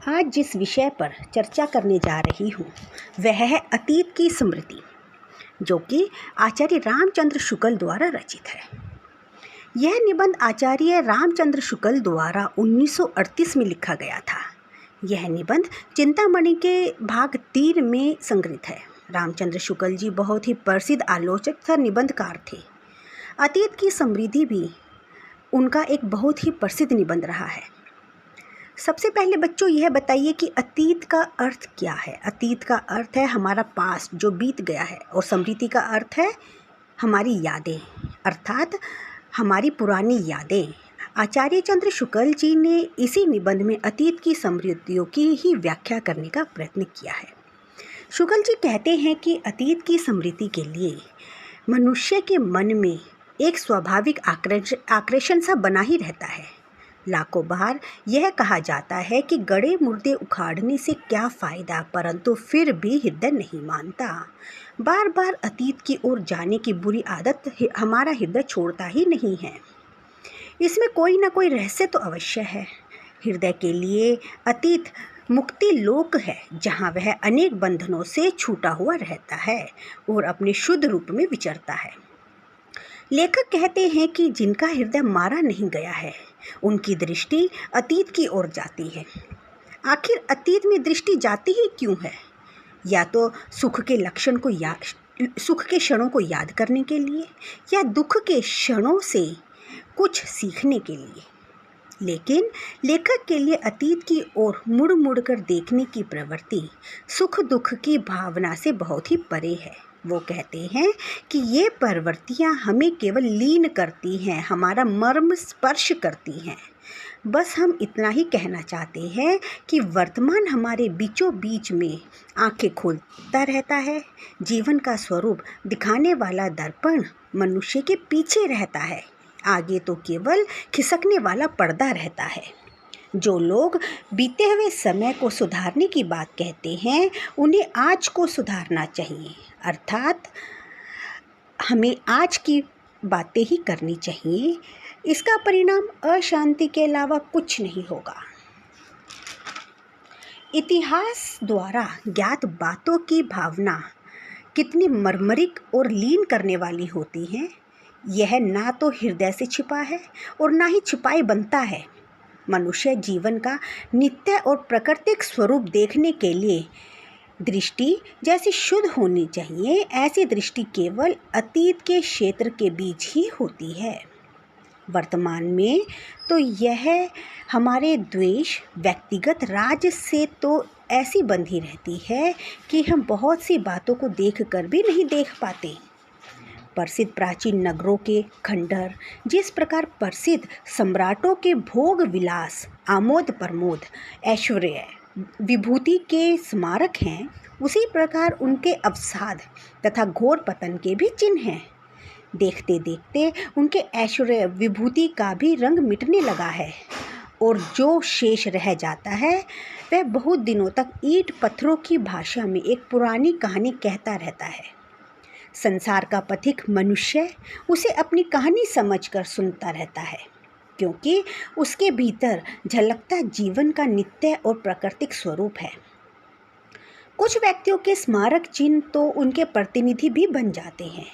आज जिस विषय पर चर्चा करने जा रही हूँ वह है अतीत की स्मृति, जो कि आचार्य रामचंद्र शुक्ल द्वारा रचित है। यह निबंध आचार्य रामचंद्र शुक्ल द्वारा 1938 में लिखा गया था। यह निबंध चिंतामणि के भाग 3 में संग्रहित है। रामचंद्र शुक्ल जी बहुत ही प्रसिद्ध आलोचक तथा निबंधकार थे। अतीत की समृद्धि भी उनका एक बहुत ही प्रसिद्ध निबंध रहा है। सबसे पहले बच्चों यह बताइए कि अतीत का अर्थ क्या है। अतीत का अर्थ है हमारा पास्ट जो बीत गया है, और स्मृति का अर्थ है हमारी यादें, अर्थात हमारी पुरानी यादें। आचार्य चंद्र शुक्ल जी ने इसी निबंध में अतीत की स्मृतियों की ही व्याख्या करने का प्रयत्न किया है। शुक्ल जी कहते हैं कि अतीत की स्मृति के लिए मनुष्य के मन में एक स्वाभाविक आकर्षण सा बना ही रहता है। लाखों बार यह कहा जाता है कि गड़े मुर्दे उखाड़ने से क्या फ़ायदा, परंतु फिर भी हृदय नहीं मानता। बार बार अतीत की ओर जाने की बुरी आदत हमारा हृदय छोड़ता ही नहीं है। इसमें कोई ना कोई रहस्य तो अवश्य है। हृदय के लिए अतीत मुक्ति लोक है, जहाँ वह अनेक बंधनों से छूटा हुआ रहता है और अपने शुद्ध रूप में विचरता है। लेखक कहते हैं कि जिनका हृदय मारा नहीं गया है उनकी दृष्टि अतीत की ओर जाती है। आखिर अतीत में दृष्टि जाती ही क्यों है? या तो सुख के क्षणों को याद करने के लिए, या दुख के क्षणों से कुछ सीखने के लिए। लेकिन लेखक के लिए अतीत की ओर मुड़ मुड़ कर देखने की प्रवृत्ति सुख दुख की भावना से बहुत ही परे है। वो कहते हैं कि ये प्रवृत्तियाँ हमें केवल लीन करती हैं, हमारा मर्म स्पर्श करती हैं। बस हम इतना ही कहना चाहते हैं कि वर्तमान हमारे बीचों बीच में आंखें खोलता रहता है। जीवन का स्वरूप दिखाने वाला दर्पण मनुष्य के पीछे रहता है, आगे तो केवल खिसकने वाला पर्दा रहता है। जो लोग बीते हुए समय को सुधारने की बात कहते हैं, उन्हें आज को सुधारना चाहिए, अर्थात हमें आज की बातें ही करनी चाहिए। इसका परिणाम अशांति के अलावा कुछ नहीं होगा। इतिहास द्वारा ज्ञात बातों की भावना कितनी मर्मरिक और लीन करने वाली होती है। यह ना तो हृदय से छिपा है और ना ही छिपाई बनता है। मनुष्य जीवन का नित्य और प्राकृतिक स्वरूप देखने के लिए दृष्टि जैसी शुद्ध होनी चाहिए, ऐसी दृष्टि केवल अतीत के क्षेत्र के बीच ही होती है। वर्तमान में तो यह हमारे द्वेष व्यक्तिगत राज्य से तो ऐसी बंधी रहती है कि हम बहुत सी बातों को देखकर भी नहीं देख पाते। प्रसिद्ध प्राचीन नगरों के खंडहर जिस प्रकार प्रसिद्ध सम्राटों के भोग विलास, आमोद प्रमोद, ऐश्वर्य, विभूति के स्मारक हैं, उसी प्रकार उनके अवसाद तथा घोर पतन के भी चिन्ह हैं। देखते देखते उनके ऐश्वर्य विभूति का भी रंग मिटने लगा है, और जो शेष रह जाता है वह बहुत दिनों तक ईंट पत्थरों की भाषा में एक पुरानी कहानी कहता रहता है। संसार का पथिक मनुष्य उसे अपनी कहानी समझकर सुनता रहता है, क्योंकि उसके भीतर झलकता जीवन का नित्य और प्राकृतिक स्वरूप है। कुछ व्यक्तियों के स्मारक चिन्ह तो उनके प्रतिनिधि भी बन जाते हैं,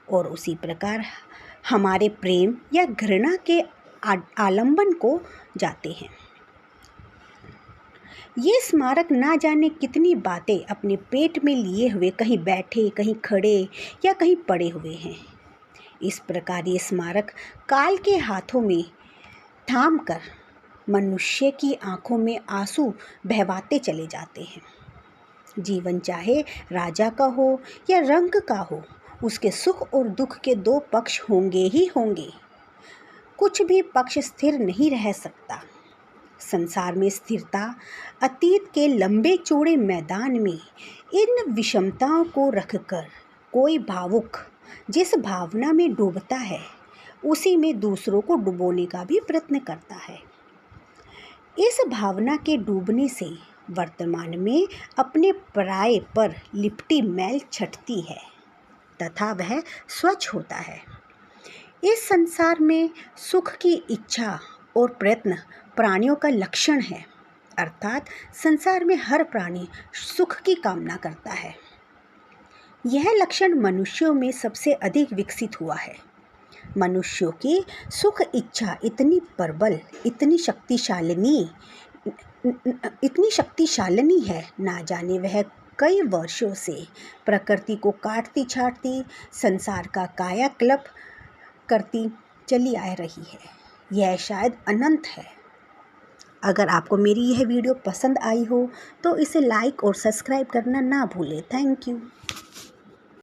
और उसी प्रकार हमारे प्रेम या घृणा के आलंबन को जाते हैं। ये स्मारक ना जाने कितनी बातें अपने पेट में लिए हुए कहीं बैठे, कहीं खड़े या कहीं पड़े हुए हैं। इस प्रकार ये स्मारक काल के हाथों में थाम कर मनुष्य की आंखों में आंसू बहवाते चले जाते हैं। जीवन चाहे राजा का हो या रंक का हो, उसके सुख और दुख के दो पक्ष होंगे ही होंगे। कुछ भी पक्ष स्थिर नहीं रह सकता। संसार में स्थिरता अतीत के लंबे चौड़े मैदान में इन विषमताओं को रखकर कोई भावुक जिस भावना में डूबता है, उसी में दूसरों को डुबोने का भी प्रयत्न करता है। इस भावना के डूबने से वर्तमान में अपने पराये पर लिपटी मैल छटती है तथा वह स्वच्छ होता है। इस संसार में सुख की इच्छा और प्रयत्न प्राणियों का लक्षण है, अर्थात संसार में हर प्राणी सुख की कामना करता है। यह लक्षण मनुष्यों में सबसे अधिक विकसित हुआ है। मनुष्यों की सुख इच्छा इतनी प्रबल, इतनी शक्तिशालिनी है, ना जाने वह कई वर्षों से प्रकृति को काटती छाटती, संसार का कायाकल्प करती चली आ रही है। यह शायद अनंत है। अगर आपको मेरी यह वीडियो पसंद आई हो तो इसे लाइक और सब्सक्राइब करना ना भूलें। Thank you.